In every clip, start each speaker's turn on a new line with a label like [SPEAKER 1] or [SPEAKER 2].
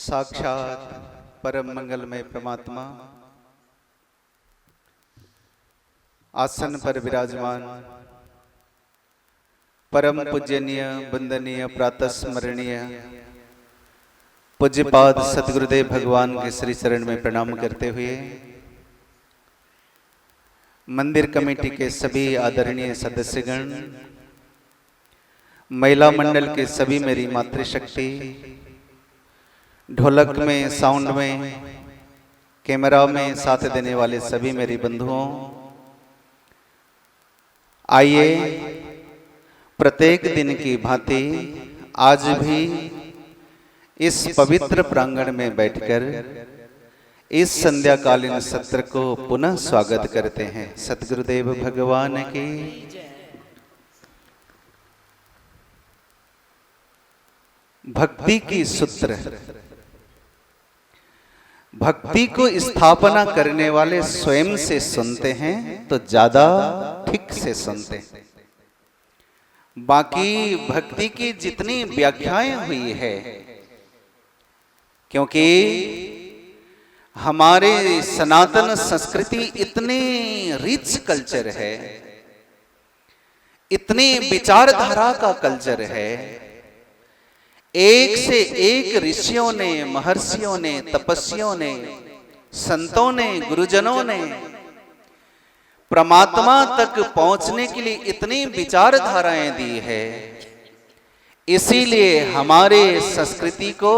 [SPEAKER 1] साक्षात परम मंगलमय परमात्मा आसन पर विराजमान परम पूजनीय वंदनीय प्रातः स्मरणीय पूज्यपाद सतगुरुदेव भगवान के श्री चरण में प्रणाम करते हुए मंदिर कमेटी के सभी आदरणीय सदस्यगण, महिला मंडल के सभी मेरी मातृशक्ति, ढोलक में, साउंड में, कैमरा में साथ देने वाले सभी मेरी बंधुओं, आइए प्रत्येक दिन की भांति आज भी इस पवित्र प्रांगण में बैठकर इस संध्याकालीन सत्र को पुनः स्वागत करते हैं। सतगुरुदेव भगवान की भक्ति की सूत्र, भक्ति को स्थापना करने वाले स्वयं से सुनते हैं तो ज्यादा ठीक से सुनते हैं। बाकी भक्ति की जितनी व्याख्याएं हुई है, क्योंकि हमारे सनातन संस्कृति इतनी रिच कल्चर है, इतनी विचारधारा का कल्चर है, एक से एक ऋषियों ने, महर्षियों ने, तपस्वियों ने, संतों ने, गुरुजनों ने परमात्मा तक पहुंचने के लिए इतनी विचारधाराएं दी है। इसीलिए हमारे संस्कृति को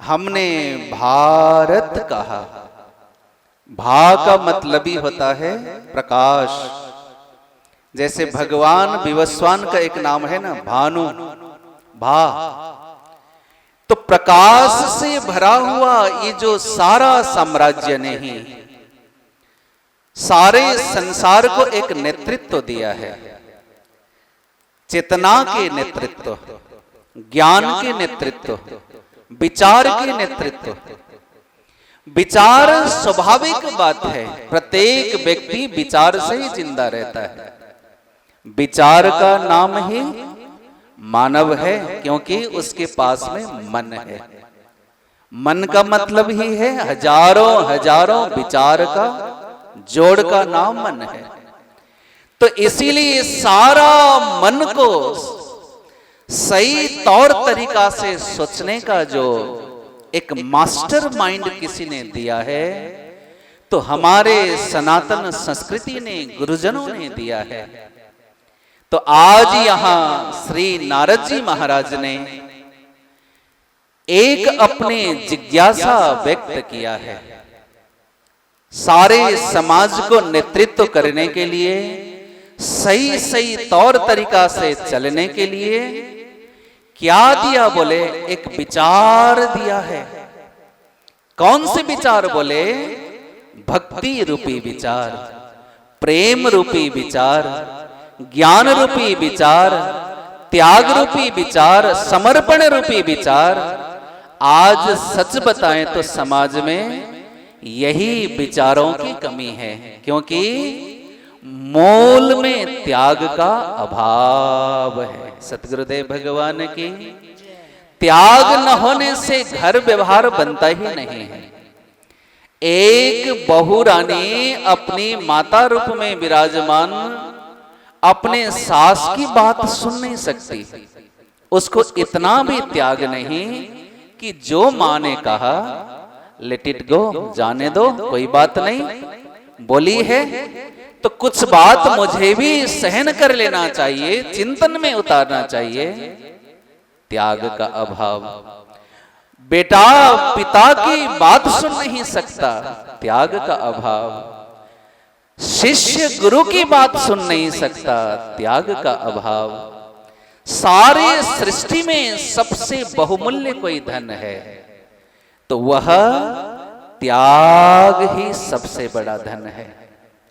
[SPEAKER 1] हमने भारत कहा। भा का मतलब ही होता है प्रकाश। जैसे भगवान विवस्वान का एक नाम है ना, भानु, भा, तो प्रकाश से भरा हुआ ये जो सारा साम्राज्य ने ही सारे संसार को एक नेतृत्व दिया है। चेतना के नेतृत्व, ज्ञान के नेतृत्व, विचार के नेतृत्व। विचार स्वाभाविक बात है, प्रत्येक व्यक्ति विचार से ही जिंदा रहता है। विचार का नाम ही मानव है, क्योंकि उसके पास में मन है। मन का मतलब ही है हजारों हजारों विचार का जोड़ का नाम मन है। तो इसीलिए सारा मन को सही तौर तरीका से सोचने का जो एक मास्टर माइंड किसी ने दिया है, तो हमारे सनातन संस्कृति ने, गुरुजनों ने दिया है। तो आज यहां श्री नारद जी महाराज ने एक अपने जिज्ञासा व्यक्त किया है। सारे समाज को नेतृत्व करने के लिए, सही सही तौर तरीका से चलने के लिए क्या दिया? बोले एक विचार दिया है। कौन से विचार? बोले भक्ति रूपी विचार, प्रेम रूपी विचार, ज्ञान रूपी विचार, त्याग रूपी विचार, समर्पण रूपी विचार। आज सच बताएं तो समाज में यही विचारों की कमी है, क्योंकि मूल में त्याग का अभाव है। सतगुरुदेव भगवान की त्याग न होने से घर व्यवहार बनता ही नहीं है। एक बहू रानी अपनी माता रूप में विराजमान अपने सास की बात सुन नहीं सकती। उसको इतना भी त्याग नहीं कि जो मां ने कहा लेट इट गो, जाने दो, कोई बात नहीं, बोली है तो कुछ बात मुझे भी सहन कर लेना चाहिए, चिंतन में उतारना चाहिए। त्याग का अभाव। बेटा पिता की बात सुन नहीं सकता, त्याग का अभाव। शिष्य गुरु की बात सुन नहीं सकता, त्याग का अभाव। सारे सृष्टि में सबसे बहुमूल्य कोई धन है तो वह त्याग ही सबसे बड़ा धन है।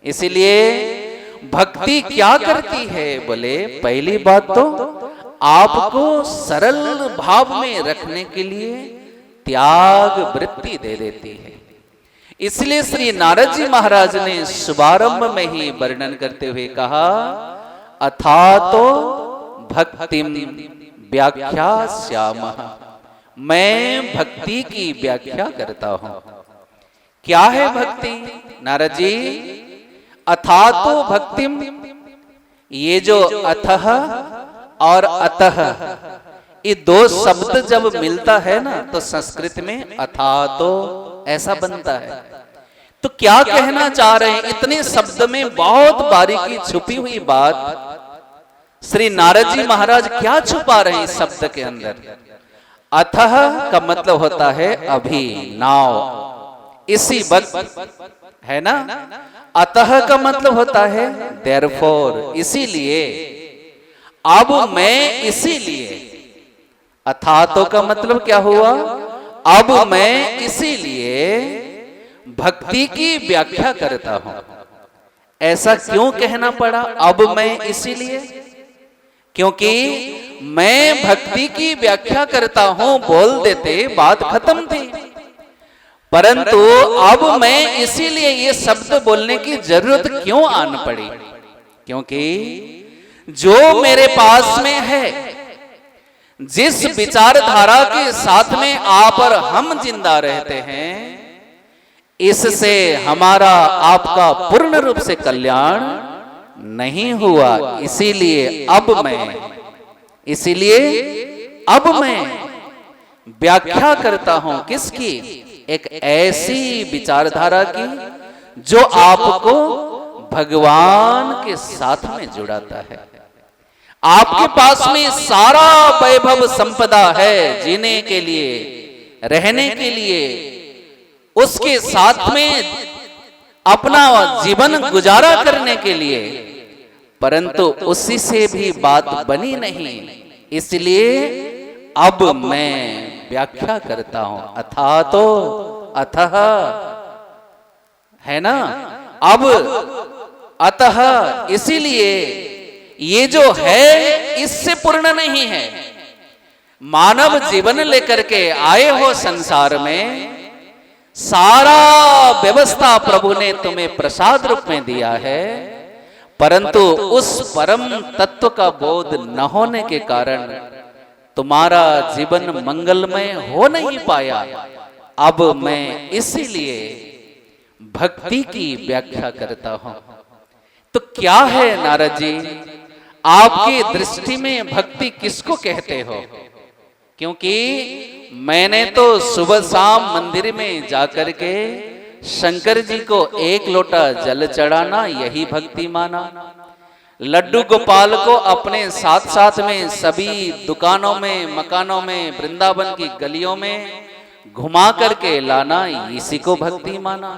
[SPEAKER 1] इसलिए भक्ति क्या करती है? बोले पहली बात तो आपको सरल भाव में रखने के लिए त्याग वृत्ति दे देती है। इसलिए श्री नारद जी महाराज ने शुभारंभ में ही वर्णन करते हुए कहा, अथा तो भक्तिम व्याख्यास्यामः मैं भक्ति की व्याख्या करता हूं। क्या है भक्ति नारद जी? अथातो भक्तिम, ये जो अथः और अतः, ये दो शब्द जब मिलता है ना तो संस्कृत में अथातो ऐसा बनता है। तो क्या कहना चाह रहे हैं? इतने शब्द में बहुत बारीकी छुपी हुई बात श्री नारद जी महाराज क्या छुपा रहे हैं इस शब्द के अंदर? अथः का मतलब होता है अभी, नाउ, इसी वक्त, है ना। अतः का मतलब होता है देयरफॉर, इसीलिए। अब मैं इसीलिए, अथातो का मतलब क्या हुआ? अब मैं इसीलिए भक्ति की व्याख्या करता हूं। ऐसा क्यों कहना पड़ा अब मैं इसीलिए? क्योंकि मैं भक्ति की व्याख्या करता हूं बोल देते बात खत्म थी, परंतु अब मैं इसीलिए ये शब्द बोलने की जरूरत क्यों आन पड़ी? क्योंकि जो मेरे पास में है, जिस विचारधारा के साथ में आप और हम जिंदा रहते हैं, इससे हमारा आपका पूर्ण रूप से कल्याण नहीं हुआ। इसीलिए अब मैं व्याख्या करता हूं किसकी? एक ऐसी विचारधारा की जो आपको भगवान के साथ में जुड़ाता है। आपके पास में सारा वैभव संपदा है जीने के लिए, रहने के लिए, उसके साथ में अपना जीवन गुजारा करने के लिए, परंतु उसी से भी बात बनी नहीं। इसलिए अब मैं व्याख्या करता हूं। अथातो, अथः, है ना। अब अतः, इसीलिए ये जो है इससे पूर्ण नहीं है। मानव जीवन लेकर के आए हो संसार में, सारा व्यवस्था प्रभु ने तुम्हें प्रसाद रूप में दिया है, परंतु उस परम तत्व का बोध न होने के कारण तुम्हारा जीवन मंगलमय हो नहीं पाया। अब मैं इसीलिए भक्ति की व्याख्या करता हूं। तो क्या है नारद जी, आपकी दृष्टि में भक्ति किसको कहते हो? क्योंकि मैंने तो सुबह शाम मंदिर में जाकर के शंकर जी को एक लोटा जल चढ़ाना यही भक्ति माना। लड्डू गोपाल को अपने साथ साथ में सभी दुकानों में, मकानों में, वृंदावन की गलियों में घुमा करके लाना, इसी को भक्ति माना।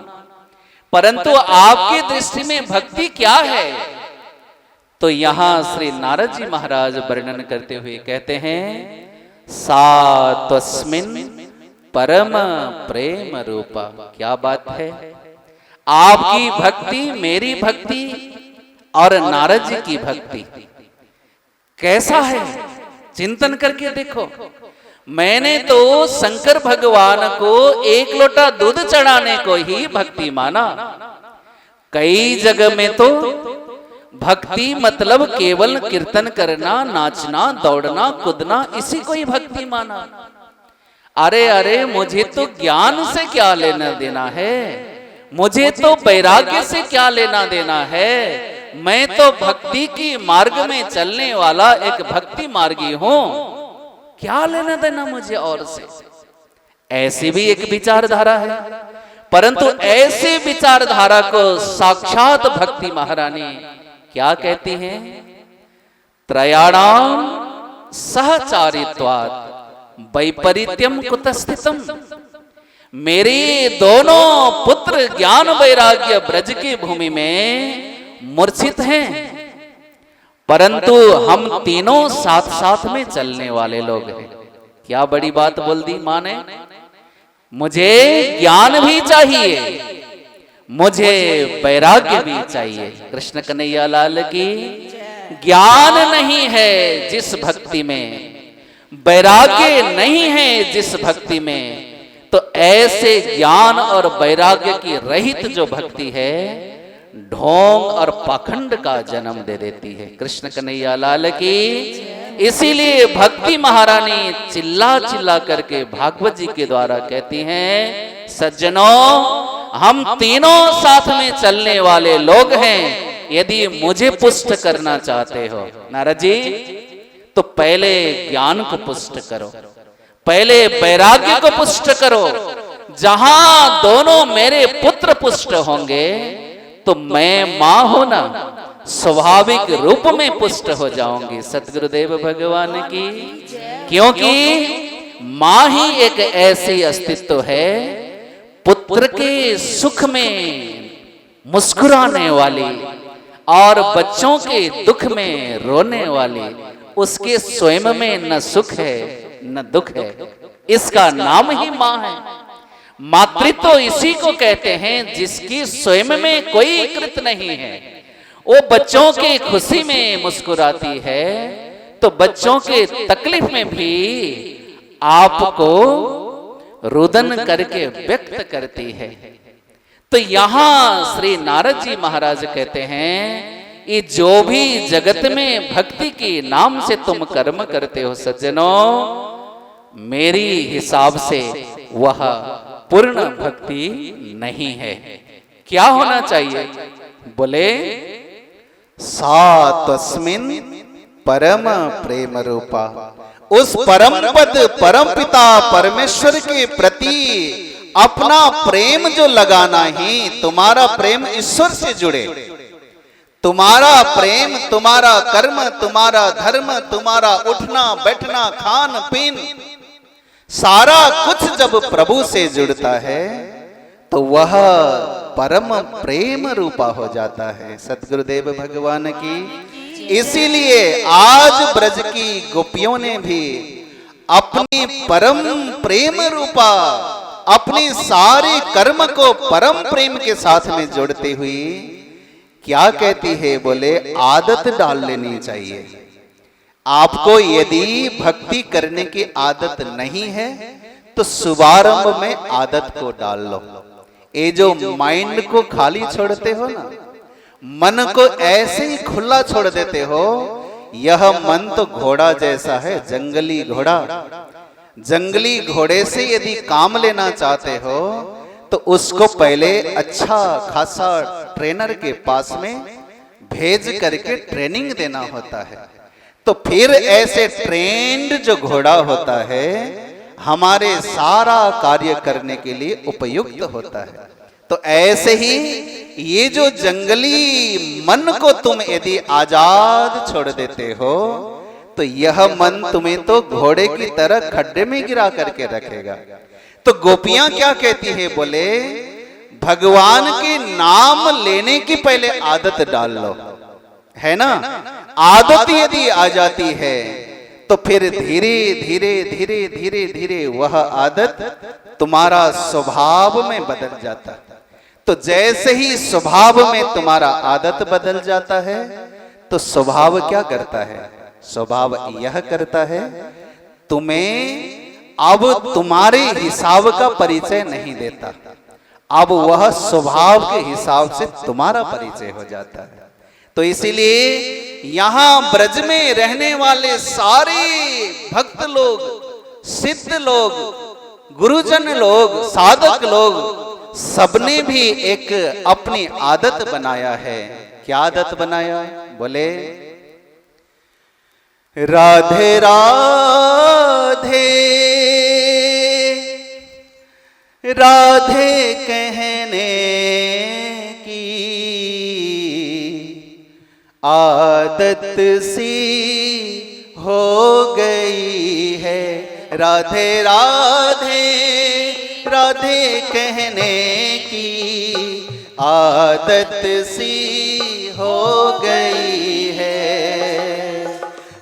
[SPEAKER 1] परंतु आपकी दृष्टि में भक्ति क्या है? तो यहां श्री नारद जी महाराज वर्णन करते हुए कहते हैं, सा तस्मिन् परम प्रेम रूपा। क्या बात है! आपकी भक्ति, मेरी भक्ति और नारद जी की भक्ति कैसा है? चिंतन करके देखो। मैंने तो शंकर भगवान को एक लोटा दूध चढ़ाने को ही भक्ति माना। कई जगह में तो भक्ति मतलब केवल कीर्तन करना, नाचना, दौड़ना, कूदना, इसी को ही भक्ति माना। अरे अरे, मुझे तो ज्ञान से क्या लेना देना है, मुझे तो वैराग्य से क्या लेना देना है। मैं तो भक्ति की मार्ग में चलने वाला एक भक्ति मार्गी हूं, क्या लेना देना मुझे और से। ऐसी भी एक विचारधारा है, परंतु ऐसे विचारधारा को साक्षात भक्ति महारानी क्या कहती हैं? त्रयाणाम सहचारित्वात् वैपरीत्यम कुतस्थितम। मेरे दोनों पुत्र ज्ञान वैराग्य ब्रज की भूमि में मूर्छित हैं, परंतु हम तीनों साथ साथ में चलने वाले लोग हैं। क्या बड़ी बात बोल दी मां ने। मुझे ज्ञान भी चाहिए, मुझे वैराग्य भी चाहिए। कृष्ण कन्हैया लाल की। ज्ञान नहीं है जिस भक्ति में, वैराग्य नहीं है जिस भक्ति में, तो ऐसे ज्ञान और वैराग्य की रहित जो भक्ति है, ढोंग और पाखंड का जन्म दे देती है। कृष्ण कन्हैया लाल की। इसीलिए भक्ति महारानी चिल्ला चिल्ला करके भागवत जी के द्वारा कहती हैं, सज्जनों हम तीनों साथ में चलने वाले लोग हैं, यदि मुझे पुष्ट करना चाहते हो नारद जी तो पहले ज्ञान को पुष्ट करो, पहले वैराग्य को पुष्ट करो। जहां दोनों मेरे पुत्र पुष्ट होंगे तो मैं मां हूं ना, स्वाभाविक रूप में पुष्ट हो जाऊंगी। सतगुरुदेव भगवान की, क्योंकि मां ही एक ऐसी अस्तित्व है पुत्र के सुख में मुस्कुराने वाली और बच्चों के दुख में रोने वाली। उसके स्वयं में न सुख है न दुख है, इसका नाम ही मां है। मातृत्व तो इसी को कहते हैं जिसकी स्वयं में कोई कृत नहीं है, वो बच्चों की खुशी में मुस्कुराती है तो बच्चों के तकलीफ में भी आपको रुदन करके व्यक्त करती है। तो यहां श्री नारद जी महाराज कहते हैं, ये जो भी जगत में भक्ति के नाम से तुम कर्म करते हो सज्जनों, मेरी हिसाब से वह पूर्ण भक्ति नहीं है। क्या होना चाहिए? बोले
[SPEAKER 2] सा तस्मिन् परम प्रेम रूपा, उस परम पद परम पिता परमेश्वर के प्रति अपना प्रेम जो लगाना ही, तुम्हारा प्रेम ईश्वर से जुड़े, तुम्हारा प्रेम, तुम्हारा कर्म, तुम्हारा धर्म, तुम्हारा उठना बैठना खान पीन सारा कुछ जब प्रभु से जुड़ता है तो वह परम प्रेम रूपा हो जाता है। सतगुरुदेव भगवान की। इसीलिए आज ब्रज की गोपियों ने भी अपनी परम प्रेम रूपा अपने सारे कर्म को परम प्रेम के साथ में जोड़ते हुए क्या कहती है? बोले आदत डाल लेनी चाहिए। आपको यदि भक्ति करने की आदत नहीं है तो शुभारंभ में आदत को डाल लो। ये जो माइंड को खाली छोड़ते हो ना, मन को ऐसे ही खुला छोड़ देते हो, यह मन तो घोड़ा जैसा है, जंगली घोड़ा। जंगली घोड़े से यदि काम लेना चाहते हो तो उसको पहले अच्छा खासा ट्रेनर के पास में भेज करके ट्रेनिंग देना होता है, तो फिर ऐसे ट्रेंड जो घोड़ा होता है हमारे सारा कार्य करने के लिए उपयुक्त होता है। तो ऐसे ही ये जो जंगली मन को तुम यदि आजाद छोड़ देते हो तो यह मन तुम्हें तो घोड़े की तरह खड्डे में गिरा करके रखेगा। तो गोपियां क्या कहती है? बोले भगवान के नाम लेने की पहले आदत डाल लो, है ना। आदत यदि आ जाती है तो फिर धीरे धीरे धीरे धीरे धीरे वह आदत तुम्हारा स्वभाव में बदल जाता है। तो जैसे ही स्वभाव में तुम्हारा आदत बदल जाता है तो स्वभाव क्या करता है? स्वभाव यह करता है, तुम्हें अब तुम्हारे हिसाब का परिचय नहीं देता, अब वह स्वभाव के हिसाब से तुम्हारा परिचय हो जाता है। तो इसीलिए यहां ब्रज में रहने वाले सारे भक्त लोग, सिद्ध लोग, गुरुजन लोग, साधक लोग, सबने भी एक अपनी आदत बनाया है। क्या आदत बनाया? बोले राधे राधे राधे कहने की आदत सी हो गई है। राधे राधे राधे कहने की आदत सी हो गई है।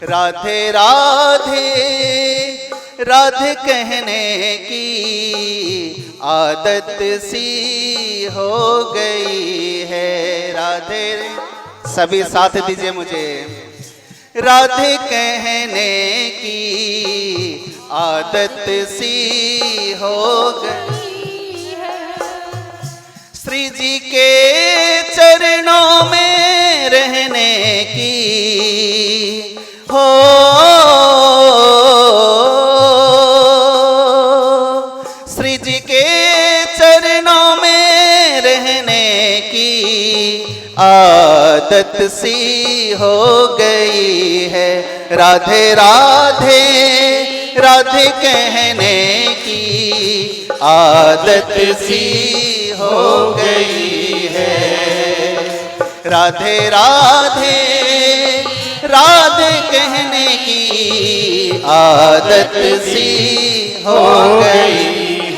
[SPEAKER 2] राधे राधे राधे कहने की आदत सी हो गई है। राधे, सभी साथ दीजिए मुझे। राधे कहने की आदत सी हो गई है। श्री जी के चरणों में रहने की हो आदत सी हो गई है राधे राधे राधे कहने की आदत सी हो गई है राधे राधे राधे कहने की आदत सी हो गई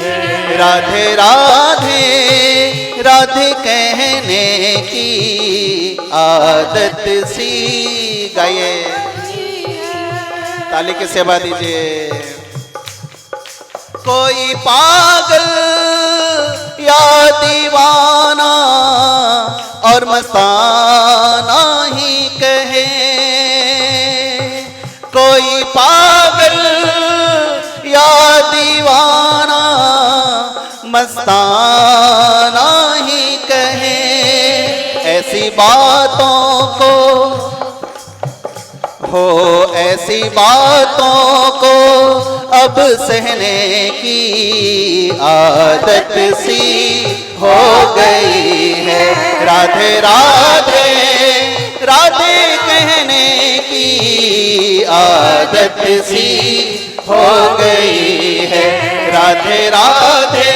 [SPEAKER 2] है राधे राधे राधे कहने की आदत सी। गाइए, ताली की सेवा दीजिए। कोई पागल या दीवाना और मस्ताना ही कहे, कोई पागल या दीवाना मस्ताना ही कहे, ऐसी बातों को हो ऐसी बातों को अब सहने की आदत सी हो गई है राधे राधे राधे कहने की आदत सी हो गई है राधे राधे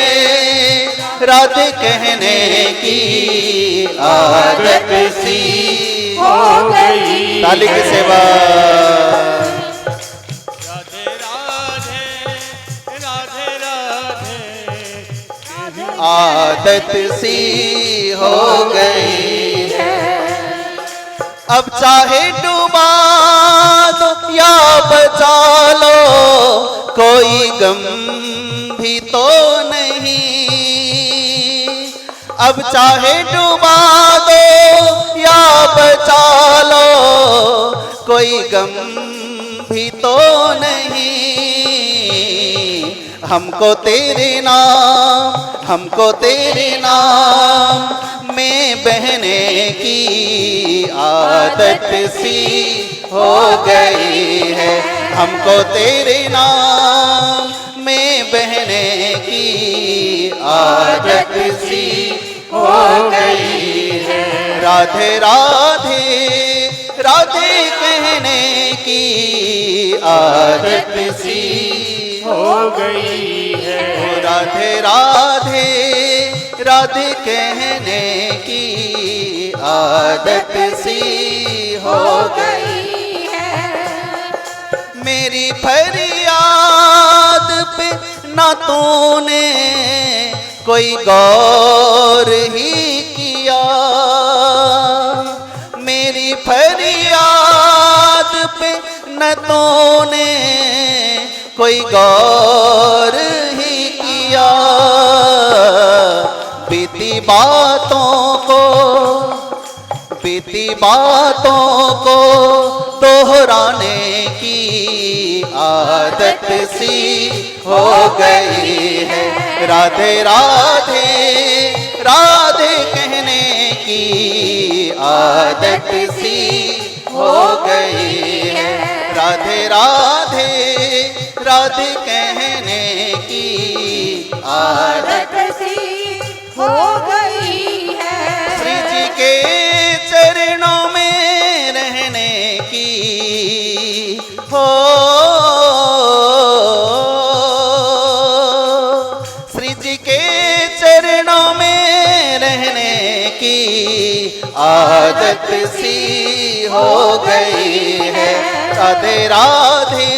[SPEAKER 2] राधे कहने की आदत सी हो गई। ताली की सेवा।
[SPEAKER 3] राधे राधे राधे राधे
[SPEAKER 2] आदत सी हो गई है। अब चाहे डुबा दो या बचा लो, कोई गम भी तो नहीं। अब चाहे डुबा दो या बचा लो, कोई गम भी तो नहीं। हमको तेरे नाम में बहने की आदत सी हो गई है। हमको तेरे नाम में बहने की आदत सी हो गई है राधे राधे राधे कहने की आदत सी
[SPEAKER 3] हो गई है
[SPEAKER 2] राधे राधे राधे कहने की आदत सी हो गई है। मेरी फरियाद पे ना तूने कोई गौर ही किया, मेरी फरियाद पे न तूने कोई गौर ही किया। बीती बातों को दोहराने की आदत सी हो गई है राधे राधे राधे कहने की आदत सी हो गई है राधे राधे राधे कहने की आदत
[SPEAKER 4] सी हो गई है।
[SPEAKER 2] श्री जी के चरणों में रहने की हो, श्री जी के चरणों में रहने की आदत सी हो गई है राधे राधे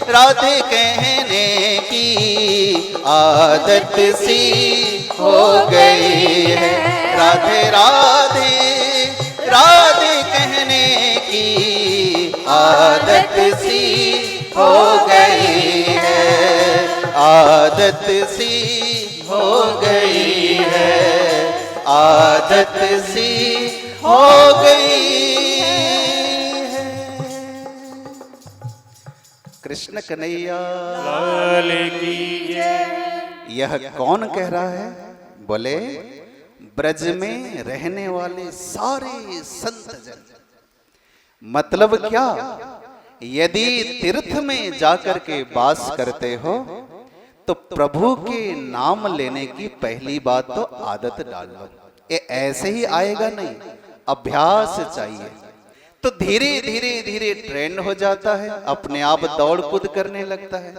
[SPEAKER 2] राधे कहने की आदत सी हो गई है राधे राधे राधे कहने की आदत सी हो गई है आदत सी हो गई है आदत सी हो गई है। कृष्ण कन्हैया
[SPEAKER 3] लाल की
[SPEAKER 2] यह कौन कह रहा है? बोले ब्रज में रहने वाले सारे संत जन। मतलब क्या? यदि तीर्थ में जाकर के वास करते हो तो प्रभु के नाम लेने की पहली बात तो आदत डाल लो। ये ऐसे ही आएगा नहीं, अभ्यास चाहिए। तो धीरे धीरे धीरे ट्रेंड हो जाता है, अपने आप दौड़ कूद करने लगता है।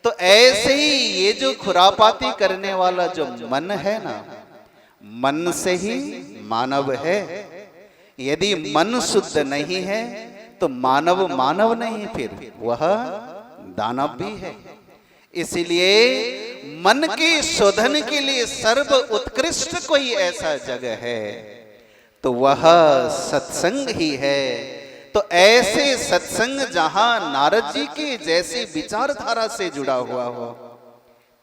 [SPEAKER 2] तो ऐसे ही ये जो खुरापाती करने वाला जो मन है ना, मन से ही मानव है। यदि मन शुद्ध नहीं है तो मानव मानव नहीं, फिर वह दानव भी है। इसलिए मन के शोधन के लिए सर्व उत्कृष्ट कोई ऐसा जगह है तो वह सत्संग ही है। तो ऐसे सत्संग जहां नारद जी के जैसी विचारधारा से जुड़ा हुआ हो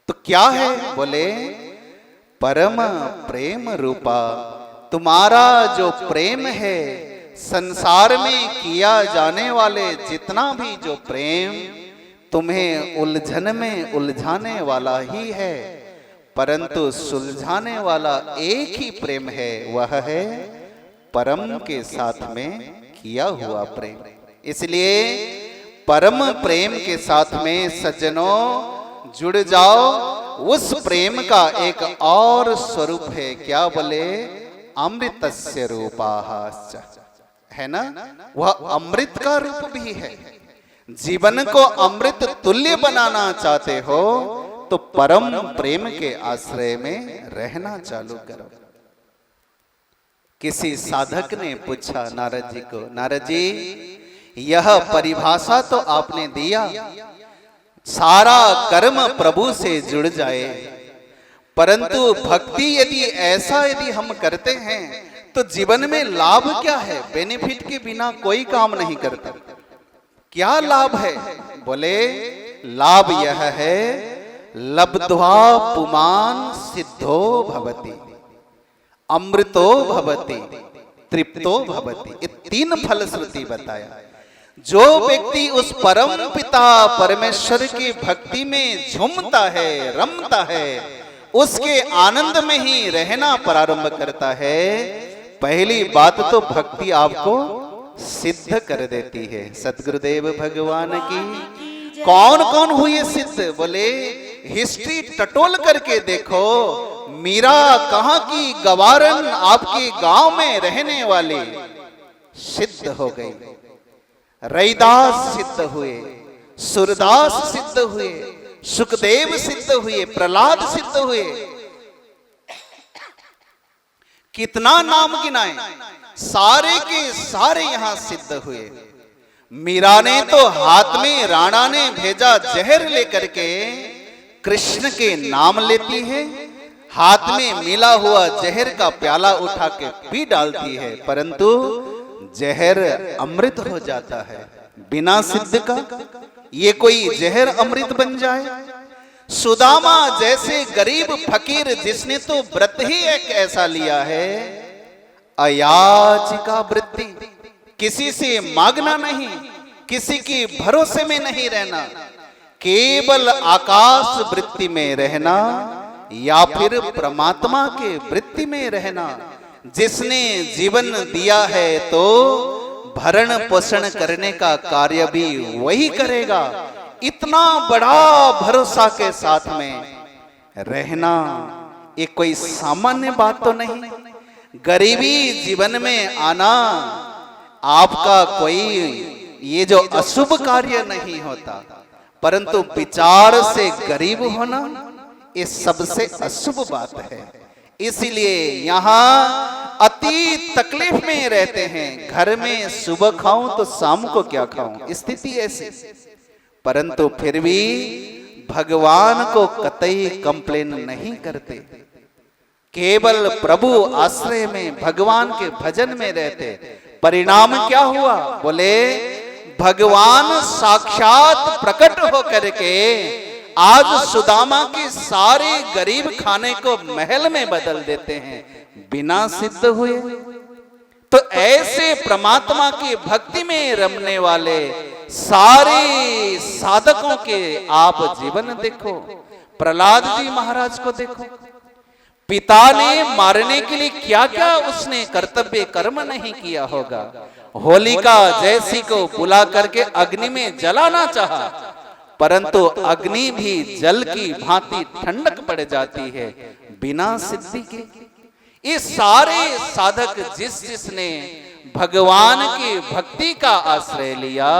[SPEAKER 2] तो क्या है, बोले परम प्रेम रूपा। तुम्हारा जो प्रेम है, संसार में किया जाने वाले जितना भी जो प्रेम तुम्हें उलझन में उलझाने वाला ही है, परंतु सुलझाने वाला एक ही प्रेम है, वह है परम के साथ में किया हुआ प्रेम। इसलिए परम प्रेम के साथ में सज्जनों जुड़ जाओ। उस प्रेम का एक और स्वरूप है, क्या बोले, अमृतस्य रूपाश्च, है ना, वह अमृत का रूप भी है। जीवन को अमृत तुल्य बनाना चाहते हो तो परम प्रेम के आश्रय में रहना चालू करो। किसी साधक ने पूछा नारद जी को, नारद जी यह परिभाषा तो आपने दिया, सारा कर्म प्रभु से जुड़ जाए, परंतु भक्ति यदि हम करते हैं तो जीवन में लाभ क्या है? बेनिफिट के बिना कोई काम नहीं करता। क्या लाभ है? बोले लाभ यह है, लब्ध्वा पुमान सिद्धो भवति, अमृतो भवति, तृप्तो भवति। ये तीन फलश्रुति बताया। जो व्यक्ति उस परम पिता परमेश्वर की भक्ति में झूमता है, रमता है, उसके आनंद में ही रहना प्रारंभ करता है। पहली बात तो भक्ति आपको सिद्ध कर देती है। सतगुरुदेव भगवान की। कौन कौन हुए सिद्ध? बोले हिस्ट्री टटोल करके देखो, मीरा कहां की गवारन आपके गांव में रहने वाली सिद्ध हो गई। रैदास सिद्ध हुए, सूरदास सिद्ध हुए, सुखदेव सिद्ध हुए, प्रहलाद सिद्ध हुए। कितना नाम गिनाए, सारे के सारे यहां सिद्ध हुए। मीरा ने तो हाथ में राणा ने भेजा जहर लेकर के कृष्ण के नाम लेती है, हाथ में मिला हुआ जहर का प्याला उठा के पी डालती है, परंतु जहर अमृत हो जाता है। बिना सिद्ध का ये कोई जहर अमृत बन जाए? सुदामा जैसे गरीब फकीर जिसने तो व्रत ही एक ऐसा लिया है, अयाचिका वृत्ति, किसी से मांगना नहीं, किसी की भरोसे में नहीं रहना, केवल आकाश वृत्ति में रहना या फिर परमात्मा के वृत्ति में रहना। जिसने जीवन दिया है तो भरण पोषण करने का कार्य भी वही करेगा। इतना बड़ा भरोसा के साथ में रहना ये कोई सामान्य बात तो नहीं। गरीबी जीवन में आना आपका कोई ये जो अशुभ कार्य नहीं होता, परंतु विचार से गरीब होना ये सबसे अशुभ बात है। इसलिए यहाँ अति तकलीफ में रहते हैं। घर में सुबह खाऊं तो शाम को क्या खाऊं, स्थिति ऐसी, परंतु फिर भी भगवान को कतई कंप्लेन नहीं करते। केवल प्रभु आश्रय में भगवान के भजन में रहते। परिणाम क्या हुआ? बोले भगवान साक्षात प्रकट होकर के आज सुदामा के सारे गरीब खाने को महल में बदल देते हैं, बिना सिद्ध हुए। तो ऐसे परमात्मा की भक्ति में रमने वाले सारे साधकों के आप जीवन देखो। प्रहलाद जी महाराज को देखो, पिता ने मारने के लिए क्या क्या उसने कर्तव्य कर्म नहीं किया होगा। होलिका जैसी को बुला करके अग्नि में जलाना चाहा, परंतु अग्नि भी जल की भांति ठंडक पड़ जाती है बिना सिद्धि के।
[SPEAKER 1] ये सारे साधक जिसने भगवान की भक्ति का आश्रय लिया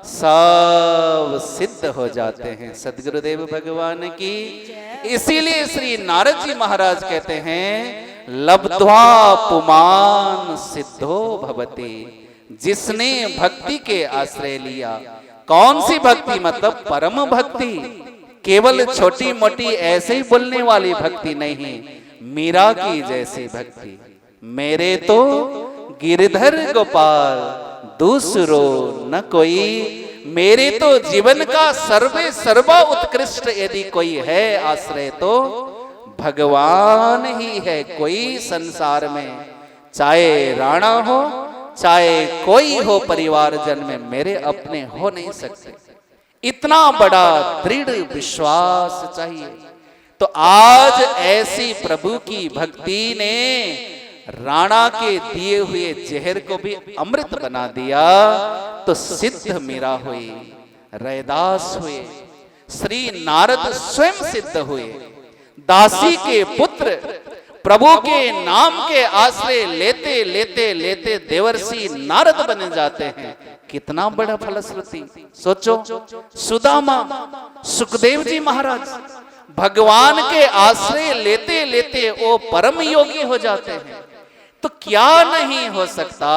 [SPEAKER 1] सब सिद्ध हो जाते हैं। सद्गुरुदेव भगवान की। इसीलिए श्री नारद जी महाराज कहते हैं लब्ध्वा पुमान सिद्धो भवति। जिसने भक्ति के आश्रय लिया, कौन सी भक्ति? मतलब परम भक्ति, केवल छोटी मोटी ऐसे ही बोलने वाली भक्ति नहीं, मीरा की जैसी भक्ति। मेरे तो गिरधर गोपाल दूसरो न कोई, मेरे तो जीवन का सर्वे सर्वा उत्कृष्ट यदि कोई है आश्रय तो भगवान ही है। कोई संसार में चाहे राणा हो चाहे कोई हो परिवारजन में मेरे अपने हो नहीं सकते। इतना बड़ा दृढ़ विश्वास चाहिए। तो आज ऐसी प्रभु की भक्ति ने राणा के दिए हुए जहर को भी अमृत बना दिया। तो सिद्ध मीरा हुई, रैदास हुए, श्री नारद स्वयं सिद्ध हुए। दासी के पुत्र प्रभु के नाम के आश्रय लेते लेते लेते देवर्षि नारद बन जाते हैं। कितना बड़ा फलश्रुति सोचो। सुदामा, सुखदेव जी महाराज भगवान के आश्रय लेते लेते वो परम योगी हो जाते हैं। तो क्या नहीं हो सकता।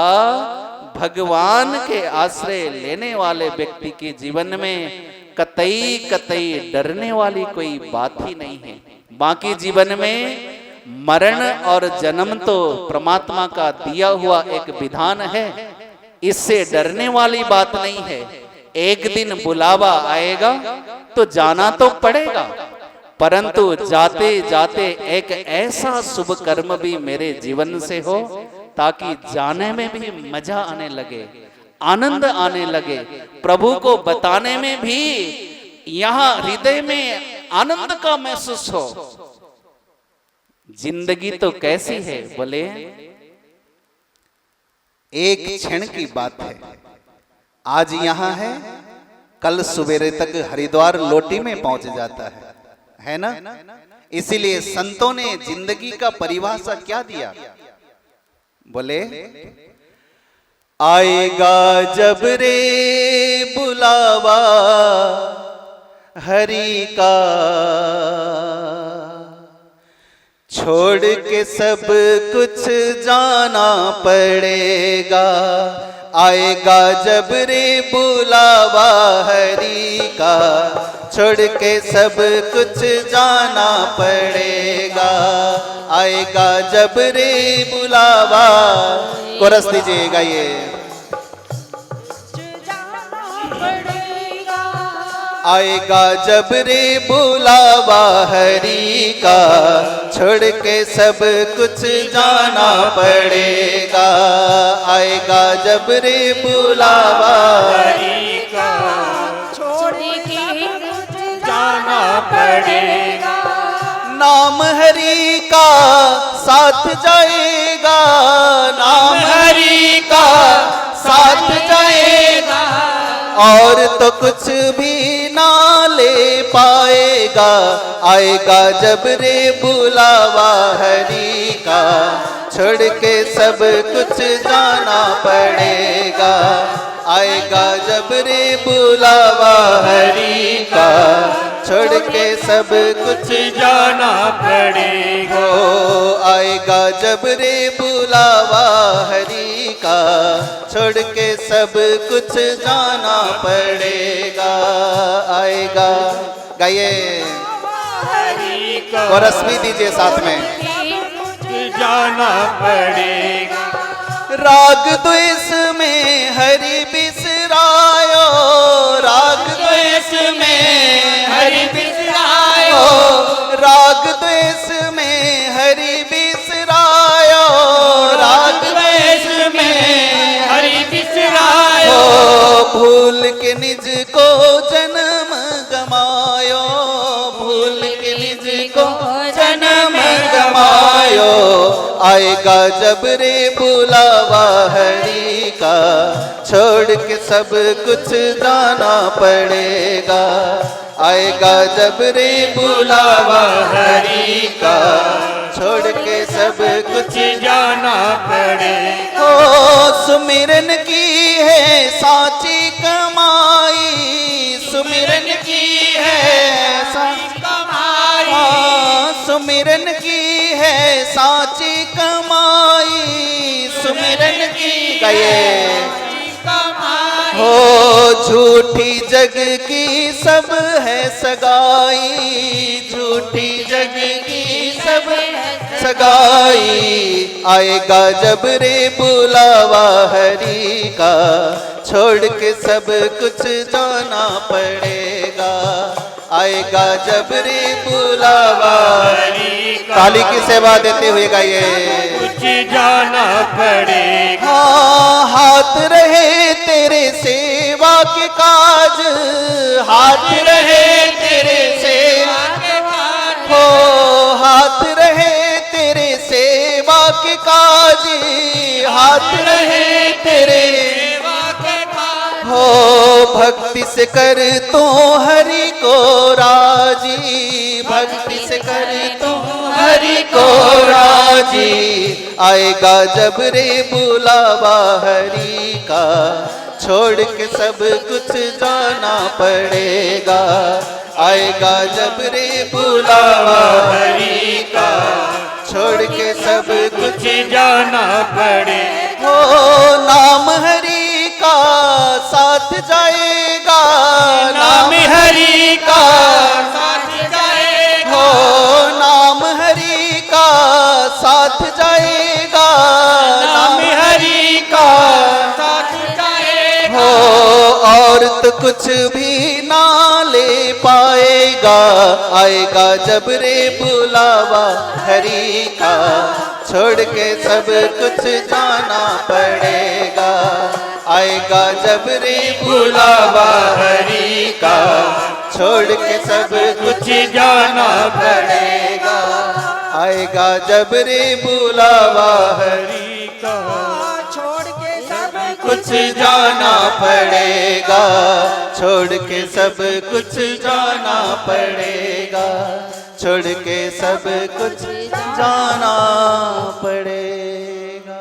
[SPEAKER 1] भगवान के आश्रय लेने वाले व्यक्ति के जीवन में कतई कतई डरने वाली कोई बात ही नहीं है। बाकी जीवन में मरण और जन्म तो परमात्मा का दिया हुआ एक विधान है, इससे डरने वाली बात नहीं है। एक दिन बुलावा आएगा तो जाना तो पड़ेगा, परंतु जाते जाते एक ऐसा शुभ कर्म भी मेरे जीवन से हो ताकि जाने में भी मजा आने लगे, आनंद आने लगे, प्रभु को बताने में भी यहाँ हृदय में आनंद का महसूस हो। जिंदगी तो कैसी है बोले,
[SPEAKER 2] एक क्षण की बात है। आज यहाँ है, कल सवेरे तक हरिद्वार लोटी में पहुंच जाता है ना। इसीलिए संतों ने जिंदगी का परिभाषा क्या दिया बोले, आएगा जब रे बुलावा हरि का, छोड़ के सब कुछ जाना पड़ेगा। आएगा जब रे बुलावा हरि का, छोड़ के सब कुछ जाना पड़ेगा। आएगा जब रे बुलावा, कोरस दीजिएगा ये। आएगा जब रे बुलावा हरि का, छोड़ के सब कुछ जाना पड़ेगा। आएगा जब रे बुलावा
[SPEAKER 3] हरि का,
[SPEAKER 4] छोड़ के कुछ
[SPEAKER 3] जाना पड़ेगा।
[SPEAKER 2] नाम हरि का साथ जाएगा, नाम हरि का साथ जाएगा, और तो कुछ भी ना ले पाएगा। आएगा जब रे बुलावा हरि का, छोड़ के सब कुछ जाना पड़ेगा। आएगा जब रे बुलावा हरि का, छोड़ के सब कुछ
[SPEAKER 3] जाना पड़ेगा।
[SPEAKER 2] आएगा जब रे बुलावा हरि का, छोड़ के सब कुछ जाना पड़ेगा। आएगा, गाइए
[SPEAKER 3] हरि का
[SPEAKER 2] और रश्मि दीजिए साथ में।
[SPEAKER 3] जाना पड़ेगा।
[SPEAKER 2] राग द्वेष में हरि बिसरायो, राग द्वेष में हरि बिसरायो, राग द्वेष में हरि बिसरायो, राग द्वेष में
[SPEAKER 3] हरि बिसरायो।
[SPEAKER 2] भूल के निज को जन्म गमायो, भूल के निज को जन्म गमायो। आएगा जब रे बुलावा हरि का, छोड़ के सब कुछ जाना पड़ेगा। आएगा जब रे बुलावा हरि का, छोड़ के सब सब कुछ
[SPEAKER 3] जाना पड़ेगा।
[SPEAKER 2] ओ सुमिरन की है साची कमाई, सुमिरन की है साची
[SPEAKER 3] कमाई,
[SPEAKER 2] हाँ, सुमिरन की है साची कमाई, सुमिरन की गए हो झूठी जग की सब है सगाई, झूठी जग की सब सगाई। आएगा जब रे बुलावा हरि का, छोड़ के सब कुछ जाना पड़ेगा। आएगा जब रे बुलावा काली की सेवा देते हुए गाइए,
[SPEAKER 3] कुछ जाना पड़ेगा।
[SPEAKER 2] हाँ हाथ रहे तेरे सेवा के काज, हाथ रहे तेरे सेवा के काज, हो हाथ रहे तेरे सेवा के काज, हाथ रहे तेरे सेवा के काज, हो भक्ति से कर तो हरि को राजी, भक्ति से कर तो हरि को राजी। आएगा जब रे बुलावा हरि का, छोड़ के सब कुछ जाना पड़ेगा। आएगा जब रे बुलावा हरि का, छोड़ के सब कुछ
[SPEAKER 3] जाना पड़ेगा।
[SPEAKER 2] हो नाम हरि का साथ जाएगा,
[SPEAKER 3] नाम हरि का
[SPEAKER 2] साथ जाएगा, हो नाम हरि का साथ जाएगा,
[SPEAKER 3] नाम हरि का साथ जाएगा।
[SPEAKER 2] हो और तो कुछ भी ना ले पाएगा। आएगा जब रे बुलावा हरि का, छोड़ के सब कुछ जाना पड़ेगा। आएगा जब रे बुलावा हरि का, छोड़ के सब कुछ जाना पड़ेगा। आएगा जब रे बुलावा हरि
[SPEAKER 3] का
[SPEAKER 4] छोड़ के सब
[SPEAKER 2] कुछ जाना पड़ेगा, छोड़ के सब कुछ जाना पड़ेगा, छोड़ के सब कुछ जाना पड़ेगा।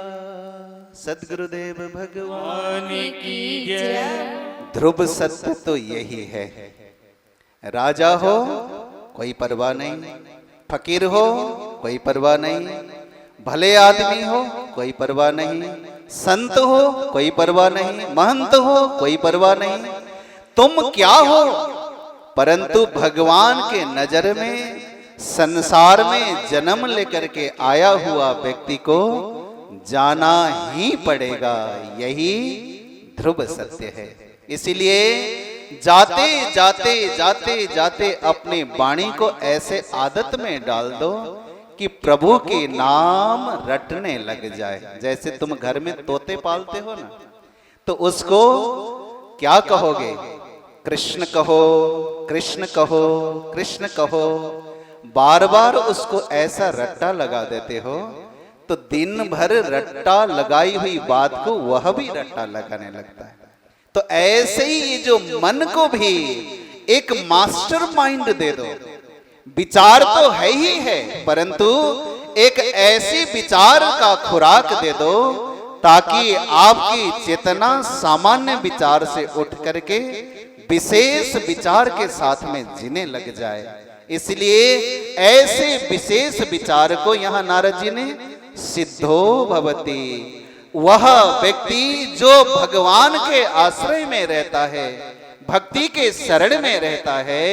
[SPEAKER 2] सद्गुरुदेव भगवान
[SPEAKER 3] की जय।
[SPEAKER 2] ध्रुव सत्य तो यही है, राजा हो कोई परवाह नहीं, फकीर हो कोई परवाह नहीं, भले आदमी हो कोई परवाह नहीं, संत हो कोई परवाह नहीं, महंत हो कोई परवाह नहीं, तुम क्या हो। परंतु भगवान के नजर में संसार में जन्म लेकर के आया हुआ व्यक्ति को जाना ही पड़ेगा, यही ध्रुव सत्य है। इसलिए जाते जाते जाते जाते अपने वाणी को ऐसे आदत में डाल दो कि प्रभु के नाम रटने लग जाए। जैसे तुम घर में तोते पालते हो ना, तो उसको क्या कहोगे? कृष्ण कहो, कृष्ण कहो, कृष्ण कहो। बार बार उसको ऐसा रट्टा लगा देते हो तो दिन भर रट्टा लगाई हुई बात को वह भी रट्टा लगाने लगता है। तो ऐसे ही जो मन को भी एक मास्टर माइंड दे दो। विचार तो है ही है, परंतु एक ऐसी विचार का खुराक दे दो ताकि आपकी चेतना सामान्य विचार से उठ करके विशेष विचार के साथ में जीने लग जाए। इसलिए ऐसे विशेष विचार को यहां नारद जी ने सिद्धो भवति, वह व्यक्ति जो भगवान के आश्रय में रहता है, भक्ति के शरण में रहता है,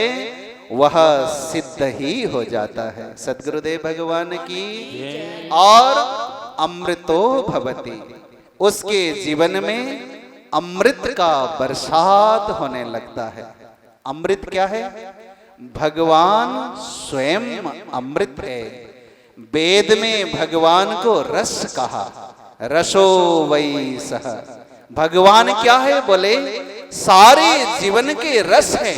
[SPEAKER 2] वह सिद्ध ही हो जाता है। सद्गुरुदेव भगवान की। और अमृतो भवति, उसके जीवन में अमृत का बरसात होने लगता है। अमृत क्या है? भगवान स्वयं अमृत है। वेद में भगवान को रस कहा, रसो वै सह। भगवान क्या है? बोले सारे जीवन के रस है।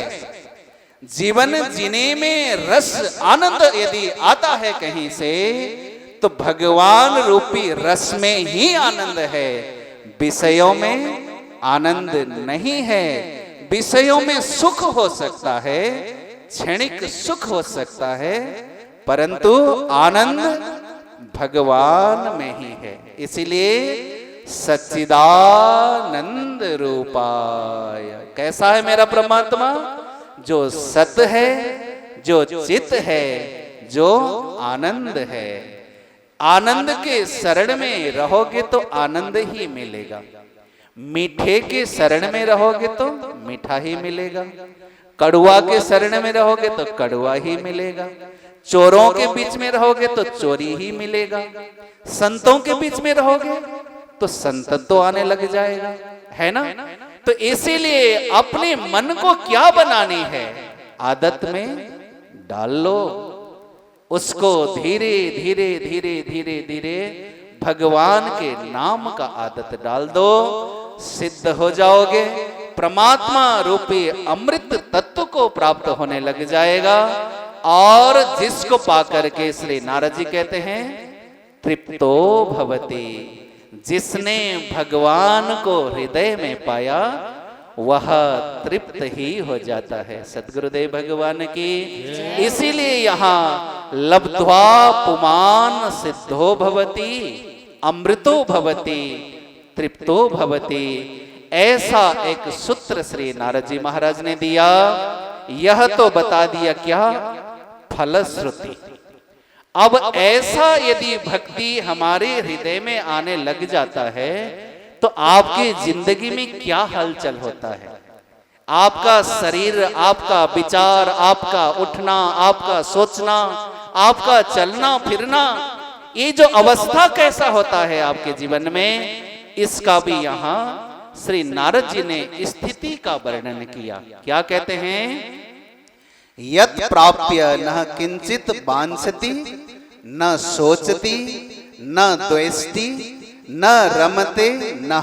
[SPEAKER 2] जीवन जीने में रस आनंद यदि आता है कहीं से, तो भगवान रूपी रस में ही आनंद है, विषयों में आनंद नहीं है। विषयों में सुख हो सकता है, क्षणिक सुख हो सकता है, परंतु आनंद
[SPEAKER 1] भगवान में ही है। इसीलिए सच्चिदानंद रूपाय। कैसा है मेरा परमात्मा? जो सत है, जो चित है, जो आनंद है। आनंद के शरण में रहोगे तो आनंद ही मिलेगा, मीठे के शरण में रहोगे तो मीठा ही मिलेगा, कड़वा के शरण में रहोगे तो कड़वा ही मिलेगा, चोरों के बीच में रहोगे तो चोरी ही मिलेगा, संतों के बीच में रहोगे तो संतत्व आने लग जाएगा, है ना? तो इसीलिए अपने मन को क्या बनानी है? आदत में डाल लो उसको। धीरे धीरे धीरे धीरे धीरे भगवान के नाम का आदत डाल दो, सिद्ध हो जाओगे। परमात्मा रूपी अमृत तत्व को प्राप्त होने लग जाएगा। और जिसको पाकर के श्री नारद जी कहते हैं तृप्तो भवति। जिसने भगवान को हृदय में पाया वह तृप्त ही हो जाता है। सद्गुरुदेव भगवान की। इसीलिए यहाँ लब्ध्वा पुमान सिद्धो भवति, अमृतो भवति, तृप्तो भवति, ऐसा एक सूत्र श्री नारद जी महाराज ने दिया। यह तो बता दिया क्या? फलश्रुति। अब ऐसा यदि भक्ति हमारे हृदय में आने लग जाता है तो आपकी जिंदगी में क्या हलचल होता है? आपका शरीर, आपका विचार, आपका उठना, आपका सोचना, आपका चलना फिरना, ये जो अवस्था कैसा होता है आपके जीवन में, इसका भी यहाँ श्री नारद जी ने स्थिति का वर्णन किया। क्या कहते हैं?
[SPEAKER 2] यत् प्राप्य न किंचित वांछति, न सोचति, न द्वेष्टि, न रमते, न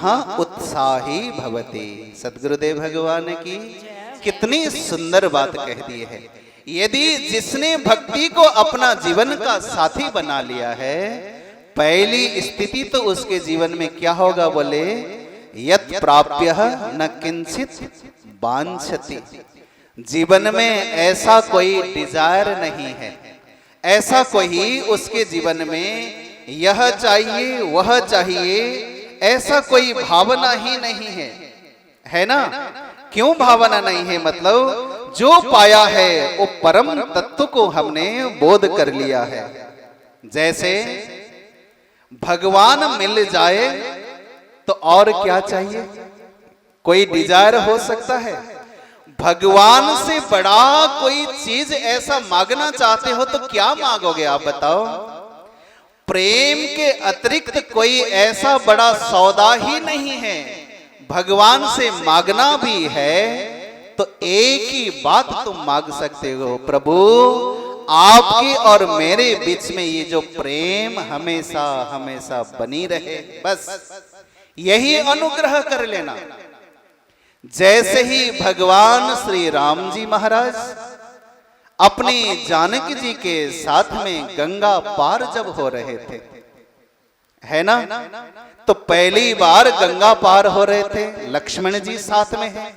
[SPEAKER 2] उत्साही भवति। सद्गुरुदेव भगवान की कितनी सुंदर बात कह दी है। यदि जिसने भक्ति को अपना जीवन का साथी बना लिया है, पहली स्थिति तो उसके जीवन में क्या होगा? बोले यत् प्राप्य न किंचित वांछति। जीवन में ऐसा कोई डिजायर नहीं है, ऐसा कोई उसके जीवन में यह चाहिए वह चाहिए, ऐसा कोई भावना ही नहीं है, है ना? क्यों भावना नहीं है? मतलब जो पाया है वो परम तत्व को हमने बोध कर लिया है। जैसे भगवान मिल जाए तो और क्या चाहिए? कोई डिजायर हो सकता है? भगवान से बड़ा कोई चीज ऐसा मांगना चाहते हो तो क्या मांगोगे आप बताओ? प्रेम के अतिरिक्त कोई ऐसा बड़ा सौदा ही नहीं है। भगवान से मांगना भी है तो एक ही बात तुम मांग सकते हो, प्रभु आपके और मेरे बीच में ये जो प्रेम हमेशा हमेशा बनी रहे, बस यही अनुग्रह कर लेना। जैसे ही भगवान श्री राम जी महाराज अपनी जानकी जी के साथ में गंगा पार जब हो रहे थे, है ना, तो पहली बार गंगा पार हो रहे थे, लक्ष्मण जी साथ में हैं।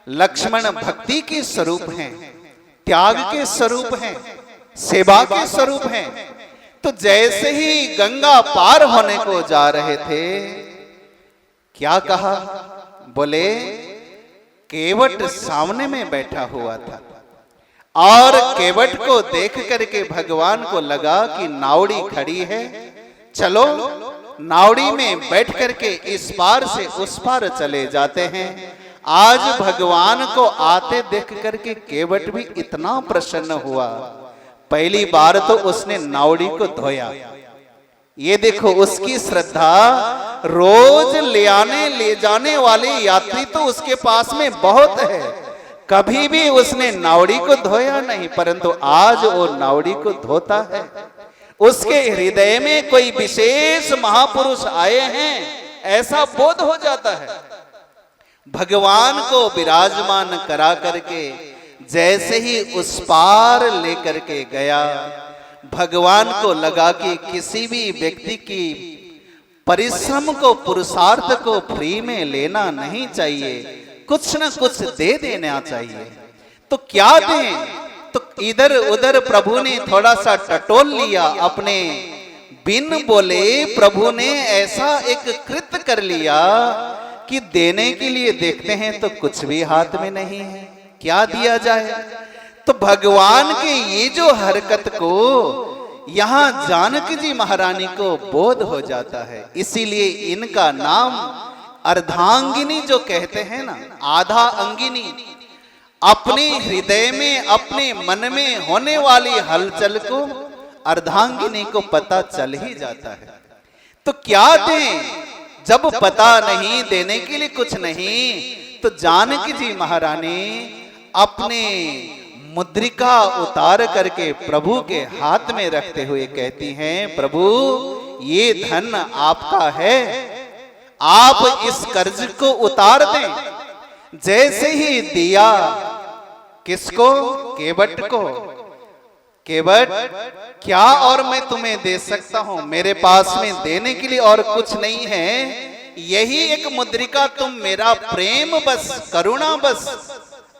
[SPEAKER 2] लक्ष्मण भक्ति के स्वरूप हैं, त्याग के स्वरूप हैं, सेवा के स्वरूप हैं। तो जैसे ही गंगा पार होने को जा रहे थे, क्या कहा? बोले केवट सामने में बैठा हुआ था और केवट को देख करके भगवान को लगा कि नावड़ी खड़ी है, चलो नावड़ी में बैठ करके इस पार से उस पार चले जाते हैं। आज भगवान को आते देख करके केवट भी इतना प्रसन्न हुआ, पहली बार तो उसने नावड़ी को धोया। ये देखो उसकी श्रद्धा, रोज ले जाने वाले यात्री तो उसके पास में बहुत है, कभी भी उसने नावड़ी को धोया नहीं, परंतु आज वो नावड़ी को धोता है। उसके हृदय में कोई विशेष महापुरुष आए हैं ऐसा बोध हो जाता है। भगवान को विराजमान करा करके जैसे ही उस पार लेकर के गया, भगवान को लगा कि किसी भी व्यक्ति की परिश्रम को, पुरुषार्थ को फ्री में लेना नहीं चाहिए, कुछ न कुछ दे देना चाहिए। तो क्या दें? तो इधर उधर प्रभु ने थोड़ा सा टटोल लिया, अपने बिन बोले प्रभु ने ऐसा एक कृत्य कर लिया कि देने के लिए देखते हैं तो कुछ भी हाथ में नहीं है, क्या दिया जाए। तो भगवान के ये जो हरकत को यहां जानकी जी महारानी को बोध हो जाता है, इसीलिए इनका नाम अर्धांगिनी जो कहते हैं ना, आधा अंगिनी। अपने हृदय में अपने मन में होने वाली हलचल को अर्धांगिनी को पता चल ही जाता है। तो क्या दें जब पता नहीं, देने के लिए कुछ नहीं। तो जानकी जी महारानी अपने मुद्रिका उतार करके प्रभु के हाथ में रखते हुए कहती हैं, प्रभु ये धन आपका है, आप इस कर्ज को उतार दें। जैसे ही दिया, किसको? केवट को। केवट, क्या और मैं तुम्हें दे सकता हूं, मेरे पास में देने के लिए और कुछ नहीं है, यही एक मुद्रिका तुम मेरा प्रेम बस, करुणा बस,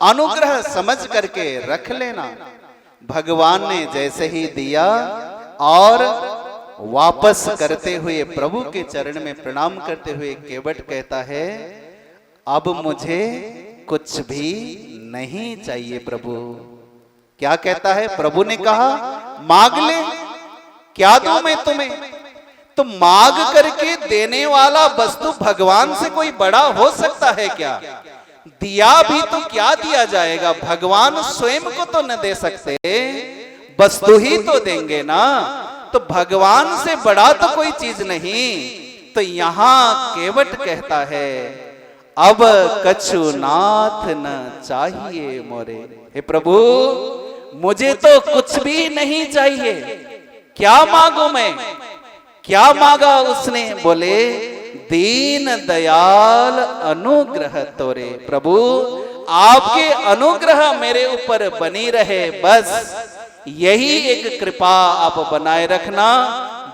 [SPEAKER 2] अनुग्रह समझ करके रख लेना। भगवान ने जैसे ही दिया और वापस करते हुए प्रभु के चरण में प्रणाम करते हुए केवट कहता है, अब मुझे कुछ भी नहीं चाहिए प्रभु। क्या कहता है? प्रभु ने कहा मांग ले, क्या दूं मैं तुम्हें। तो मांग करके देने वाला वस्तु भगवान से कोई बड़ा हो सकता है क्या? दिया भी तो क्या दिया जाएगा, भगवान स्वयं को तो न दे सकते, वस्तु ही तो देंगे ना। तो भगवान से बड़ा तो कोई चीज नहीं। तो यहां केवट कहता है, अब कछु नाथ न चाहिए मोरे। हे प्रभु, मुझे तो कुछ भी नहीं चाहिए, क्या मांगू मैं? क्या मांगा उसने? बोले दीन दयाल अनुग्रह तोरे। प्रभु आपके अनुग्रह मेरे ऊपर बनी रहे, बस यही एक कृपा आप बनाए रखना।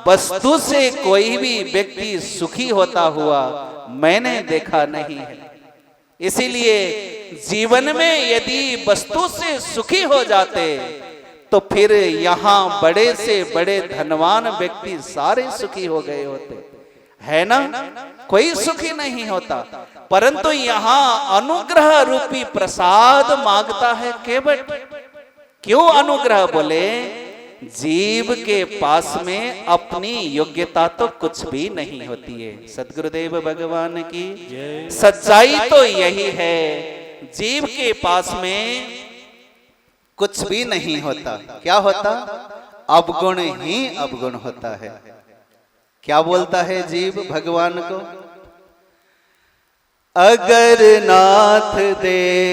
[SPEAKER 2] वस्तु से कोई भी व्यक्ति सुखी होता हुआ मैंने देखा नहीं है। इसीलिए जीवन में यदि वस्तु से सुखी हो जाते तो फिर यहां बड़े से बड़े धनवान व्यक्ति सारे सुखी हो गए होते, है ना? कोई सुखी नहीं होता। परंतु यहां अनुग्रह रूपी प्रसाद मांगता है केवट। क्यों अनुग्रह? बोले जीव के पास में अपनी योग्यता तो कुछ भी नहीं होती है। सद्गुरुदेव भगवान की सच्चाई तो यही है, जीव के पास में कुछ भी नहीं होता। क्या होता? अवगुण ही अवगुण होता है। क्या बोलता है जीव भगवान को? अगर नाथ देखोगे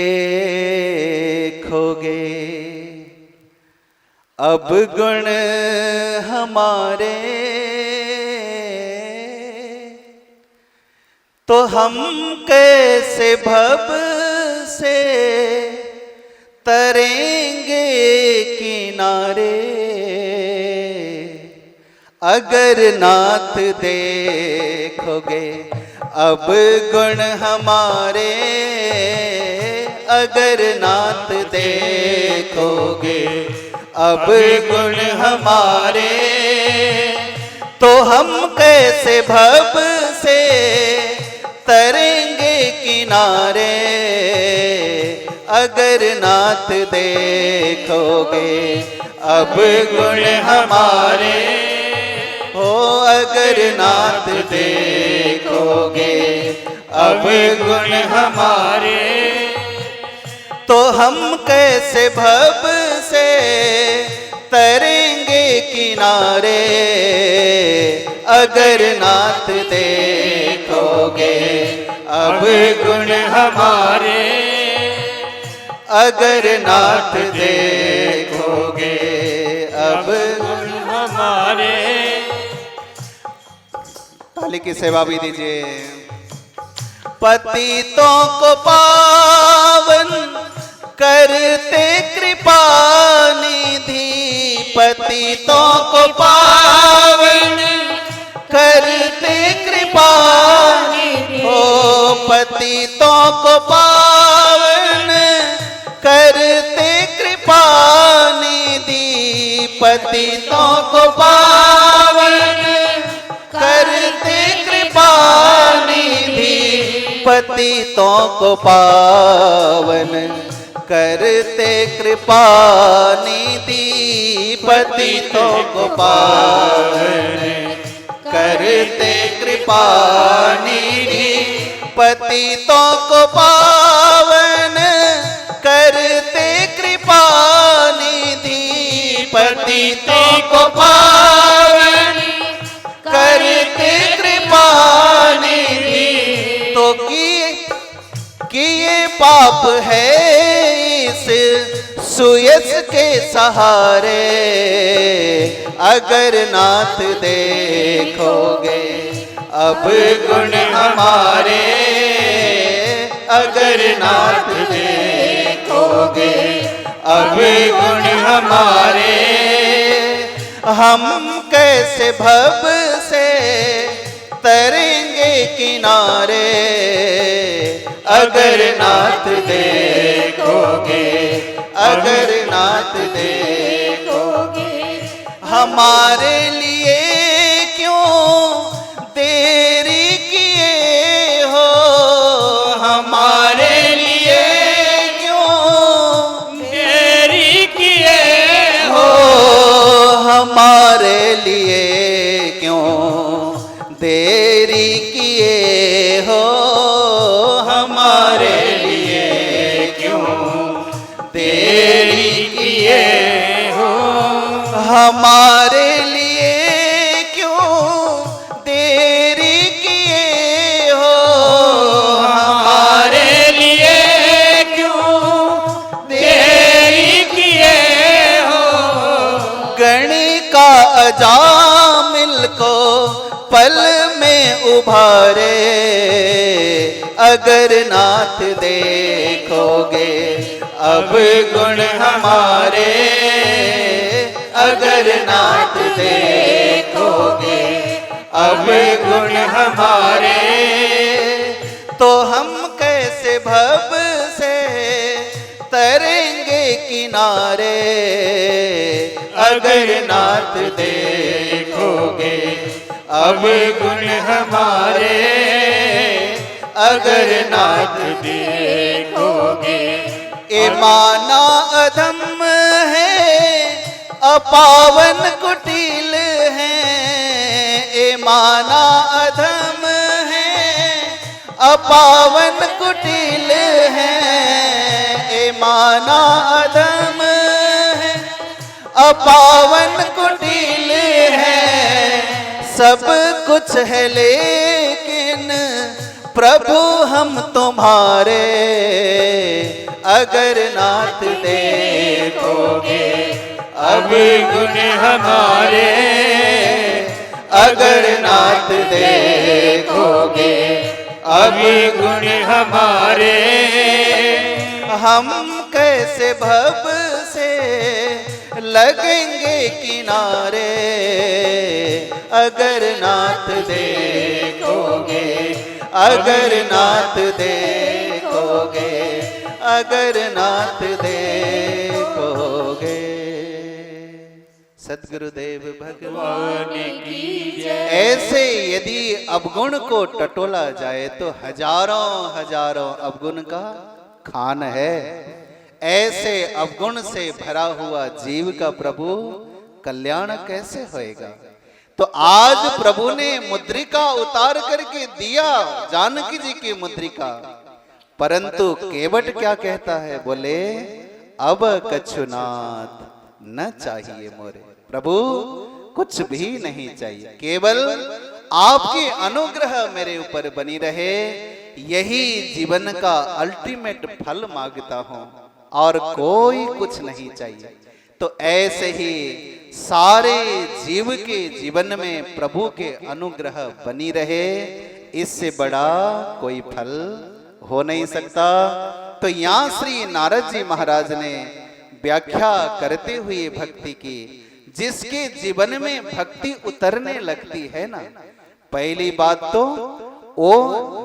[SPEAKER 2] अब गुण हमारे, तो हम कैसे भव से तरेंगे किनारे। अगर नाथ देखोगे अब गुण हमारे, अगर नाथ देखोगे अब गुण हमारे, तो हम कैसे भव से तरेंगे किनारे। अगर नाथ देखोगे अब गुण हमारे, हो अगर नाथ देखोगे अब गुण हमारे, तो हम कैसे भव से तरेंगे किनारे। अगर नाथ देखोगे अब गुण हमारे, अगर नाथ देखोगे अब गुण हमारे। ताली की सेवा भी दीजिए। पतितों को पावन करते कृपा निधि, पतितों को पावन करते कृपा निधि, ओ पतितों को पावन करते कृपा निधि, पतितों को पावन पतितों को पावन करते कृपा निधि, पतितों को पावन करते कृपा निधि, पतितों को पावन करते कृपा निधि, पतितों को पावन करते कृपा निधि। तो किए पाप है इस सुयस के सहारे, अगर नाथ देखोगे अब गुण हमारे, अगर नाथ देखोगे अब गुण हमारे। हम कैसे भव से तरेंगे किनारे, अगर नाथ देखोगे, अगर नाथ देखोगे। हमारे लिए क्यों देरी किए हो, हमारे लिए क्यों
[SPEAKER 3] देरी किए
[SPEAKER 2] हो, हमारे लिए क्यों देरी किए हो, हमारे लिए क्यों देरी किए हो, हमारे लिए क्यों देरी किए हो, हमारे लिए क्यों देरी किए हो। गणिका अजामिल को पल में उभारे, अगर नाथ देखोगे अब गुण हमारे, अगर नाथ देखोगे अब गुण हमारे। तो हम कैसे भव से तरेंगे किनारे, अगर नाथ देखोगे अब गुण हमारे, अगर नाथ देखोगे। ए माना अधम है अपावन कुटिल है, ए माना अधम है अपावन कुटिल है, ए माना अधम है अपावन कुटिल है। सब कुछ है लेकिन प्रभु हम तुम्हारे, अगर नाथ देखोगे अब गुण हमारे, अगर नाथ देखोगे अब गुण हमारे। हम कैसे भव से लगेंगे किनारे, अगर नाथ देखोगे, अगर नाथ देखोगे, अगर नाथ देखोगे। सद्गुरुदेव भगवान की जय। ऐसे यदि अवगुण को टटोला जाए तो हजारों हजारों अवगुण का खान है। ऐसे अवगुण से भरा हुआ जीव का प्रभु कल्याण कैसे होएगा। तो आज प्रभु ने मुद्रिका उतार करके दिया, जानकी जी की मुद्रिका, परंतु केवट क्या कहता है, बोले अब कछुनाथ न चाहिए मोरे। प्रभु कुछ भी नहीं चाहिए, केवल आपकी अनुग्रह मेरे ऊपर बनी रहे, यही जीवन का अल्टीमेट फल मांगता हूं और कोई कुछ नहीं चाहिए। तो ऐसे ही सारे जीव के जीवन में प्रभु के अनुग्रह बनी रहे, इससे बड़ा कोई फल हो नहीं सकता। तो यहाँ श्री नारद जी महाराज ने व्याख्या करते हुए भक्ति की, जिसके जीवन में भक्ति उतरने लगती है ना, पहली बात तो ओ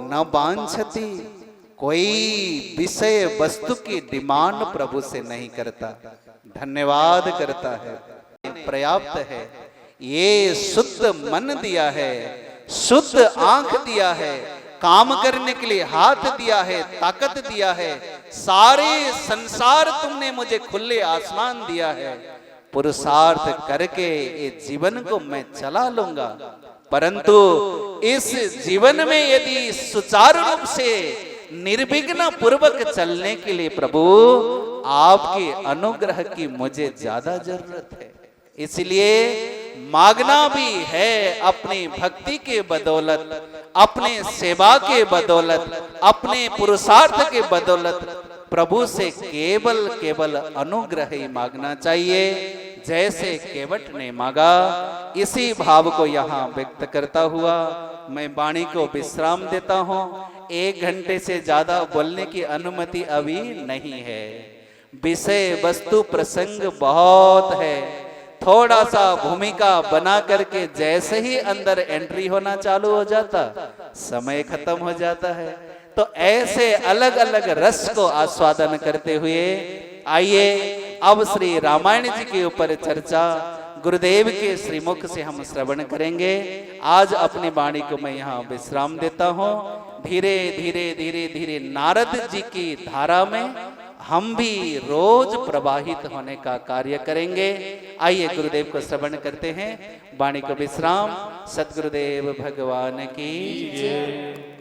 [SPEAKER 2] न वांछति, कोई विषय वस्तु की डिमांड प्रभु से नहीं करता, धन्यवाद करता है, पर्याप्त है। ये शुद्ध मन दिया है, शुद्ध आंख दिया है,
[SPEAKER 1] काम करने के लिए हाथ दिया है, ताकत दिया है, सारे संसार तुमने मुझे खुले आसमान दिया है, पुरुषार्थ करके ये जीवन को मैं चला लूंगा। परंतु इस जीवन में यदि सुचारू रूप से निर्विघ्न पूर्वक चलने के लिए प्रभु आपके अनुग्रह की मुझे ज्यादा जरूरत है। इसलिए मांगना भी है अपनी भक्ति के बदौलत, अपने सेवा के बदौलत, अपने पुरुषार्थ के बदौलत प्रभु से केवल केवल अनुग्रह ही मांगना चाहिए, जैसे केवट ने मांगा। इसी भाव को यहाँ व्यक्त करता हुआ मैं वाणी को विश्राम देता हूँ। 1 घंटे से ज्यादा बोलने की अनुमति अभी नहीं है। विषय वस्तु प्रसंग बहुत है। थोड़ा सा भूमिका बना करके जैसे ही अंदर एंट्री होना चालू हो जाता, समय खत्म हो जाता है। तो ऐसे अलग अलग रस को आस्वादन करते हुए आइए अब श्री रामायण जी के ऊपर चर्चा गुरुदेव के श्रीमुख से हम श्रवण करेंगे। आज अपनी वाणी को मैं यहाँ विश्राम देता हूँ। धीरे धीरे धीरे धीरे नारद जी की धारा में हम भी रोज प्रवाहित होने का कार्य करेंगे। आइए गुरुदेव को श्रवण करते हैं। वाणी को विश्राम। सतगुरुदेव भगवान की जय।